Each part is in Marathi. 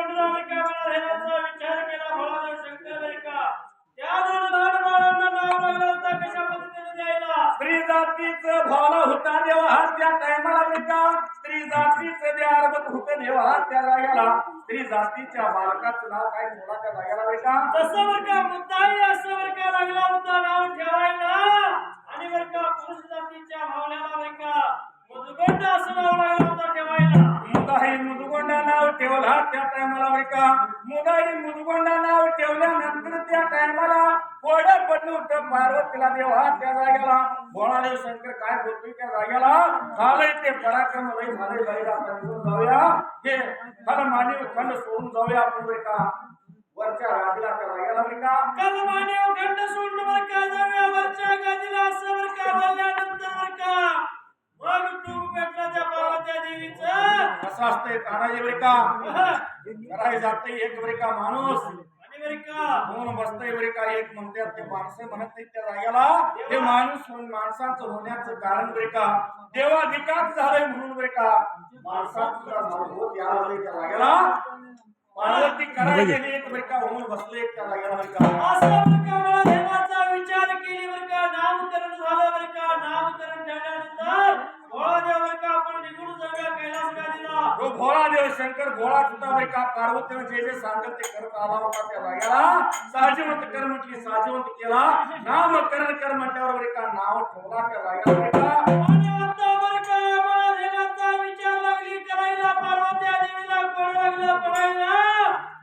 म्हणला बरं का मला ध्यानाचा विचार केला भोळादेव शंकर बरं का त्या दोन लहान बाळांना नाव लागलं होता कशा पद्धतीने द्यायला स्त्री जातीचं भावना होता देवा हा त्या टायमाला बरं का स्त्री जातीचं जे अर्बत होतं देवा हा त्या जाग्याला स्त्री जातीच्या बालकाचं नाव काय ठेवला त्या जाग्याला बरं का जसं बरं का मुद्दाही असं बरं का लागला होता नाव ठेवायला आणि बरं का पुरुष जातीच्या भावनेला बरं का मुदगंड असं नाव लागलं होतं ठेवायला मुदाई मुदगोंडा नाव ठेवला त्या टायमाला बरं का मुदाई मुदगोंडा नाव ठेवल्यानंतर त्या टायमाला कोरडं पडलं होतं पार्वतीला देवा त्या जाग्याला भोळादेव शंकर काय बोलतोय त्या जाग्याला झालंय ते पराक्रम लय झाले बाहेर आता निघून जाऊया हे खरं मानव खंड सोडून जाऊया आपण बरं का वरच्या राजला त्या जाग्याला बरं का कल मानव खंड सोडून बरं का जाऊया वरच्या गादीला असं बरं का बोलल्यानंतर बरं का मग तू भेटला त्या पार्वती देवीचं असं असतंय तानाजी बरं का कराय जाते एक बरं का माणूस आणि बरं का म्हणून बसतंय बरं का एक म्हणतात ते माणसं म्हणत नाही त्या जाग्याला ते माणूस माणसाचं होण्याचं कारण बरं का देवाधिकार झालंय म्हणून बरं का माणसाचं होत याला त्या जाग्याला पार्वती करायला गेली एक बरं का होऊन बसले त्या जाग्याला बरं का असं बरं का मला देवाचा विचार केली बरं का नामकरण झालं बरं का नामकरण झाल्यानंतर भोळादेव बरं का आपण निघून जाऊया कैलास गादीला तो भोळादेव शंकर भोळा होता बरं का पार्वतीने जे जे सांगत ते करत आला होता त्या जाग्याला साजीवंत कर म्हटली साजीवंत केला नामकरण कर म्हटल्यावर बरं का नाव ठेवला त्या जाग्याला बरं का आणि आता बरं का मला देवाचा विचार लागली करायला पार्वती देवीला कोण लागलं पडायला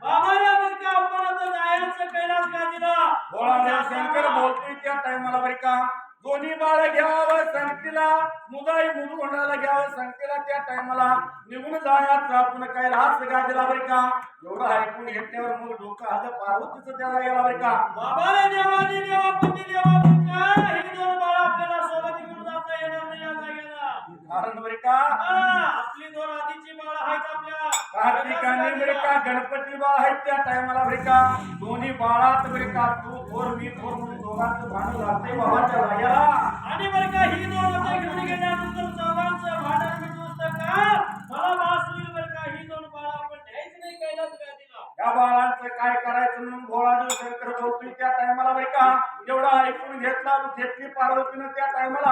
बाबाला बरं का आपण आता जायचं कैलास गादीला भोळादेव शंकर बोलतोय त्या टायमाला बरं का दोन्ही बाळ घ्यावं संगतीला मुदाई मुदगोंडाला घ्यावं संगतीला त्या टायमाला निघून जायचं आपण काय राहत गादीला बरं का एवढं ऐकून घेतल्यावर मग डोकं आलं पार्वतीचं त्याला गेला बरं का बाबाला देवानी देवापती देवा बरं का ही दोन बाळ आपल्याला सोबत घेऊन जाता येणार नाही या जागेला कारण बरं का आपली दोन आधीची बाळ आहेत आपल्या कार्तिकाने बरं का गणपती बाळ आहेत त्या टायमाला बरं का दोन्ही बाळात बरं का तू थोर मी थोर म्हणून दोघांचं भांडण लागतंय बाबाच्या जाग्याला आणि बरं का ही दोन आता घेऊन गेल्यानंतर चौघांचं भांडण मिटवतं का मला वास होईल बरं का ही दोन बाळ आपण न्यायच नाही कैलास गादीला या बाळांचं काय करायचं म्हणून भोळादेव शंकर बोलतोय त्या टायमाला बरं का एवढा ऐकून घेतली पार्वतीनं त्या टायमाला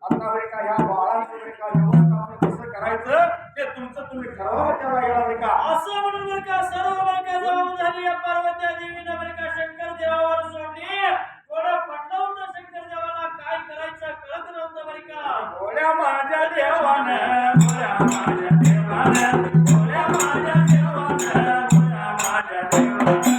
आता बरं का या बाळांचं बरं का व्यवस्थापन कसं करायचं ते तुमचं तुम्ही ठरवा त्या जागेला बरं का असं म्हणून बरं का सर्व बरं का जबाबदारी या पार्वती देवीनं बरं का शंकर देवावर सोडली थोडं पटलं होतं शंकर देवाला काय करायचं कळत नव्हतं बरं का भोळ्या माझ्या देवानं भोळ्या माझ्या देवानं भोळ्या माझ्या देवानं भोळ्या माझ्या देवानं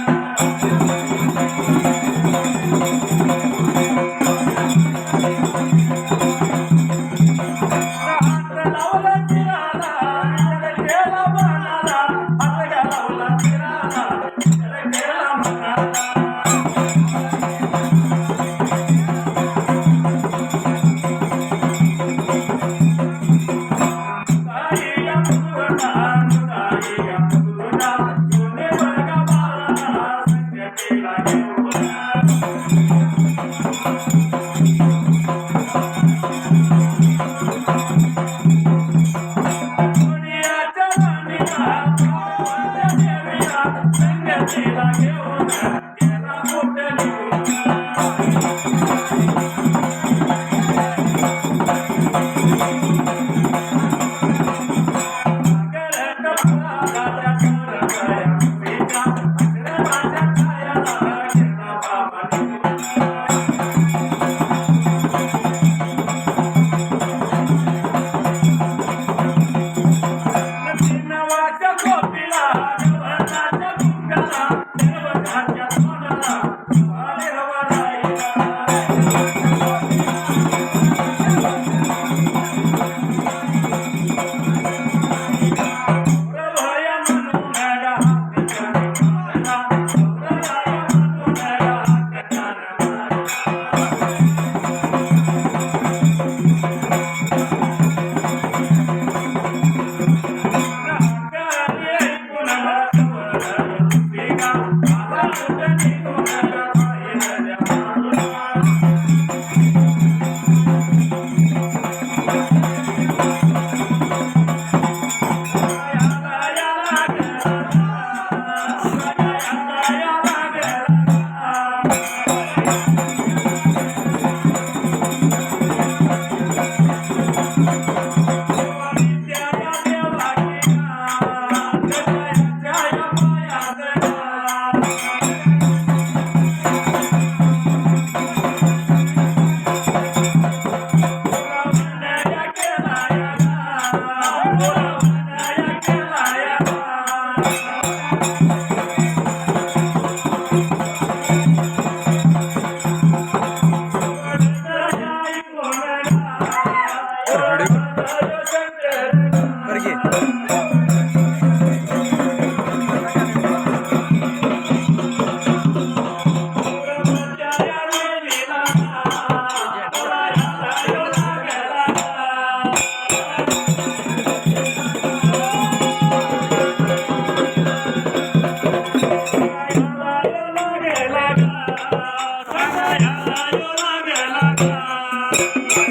सांगायला येऊ लागला का?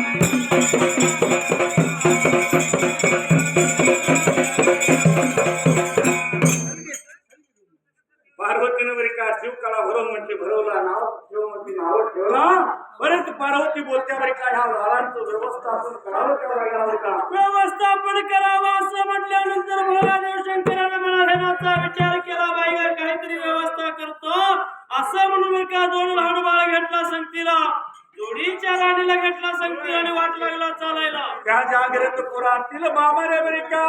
पार्वतीनं बरी का शिव काळा भरव म्हणजे भरवला नाव शिवमती नाव ठेवला परंतु पार्वती बोलत्या बरी का ह्या झाडांचं व्यवस्थापन करावं तेव्हा लागला का? व्यवस्थापन करावं असं म्हटल्यानंतर भोलादेव शंकराने मनाध्यानाचा विचार केला. बाईगर काहीतरी व्यवस्था करतो असं म्हणून का दोन लहान बाळ घेतला संगतीला, जोडीच्या राणीला घेतला संगतीला आणि वाट लागला चालायला. त्या जागृत पुरातील बाबा रे बरी का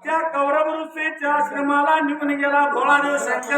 त्या कौरव ऋषीच्या आश्रमाला निघून गेला भोळादेव शंकर.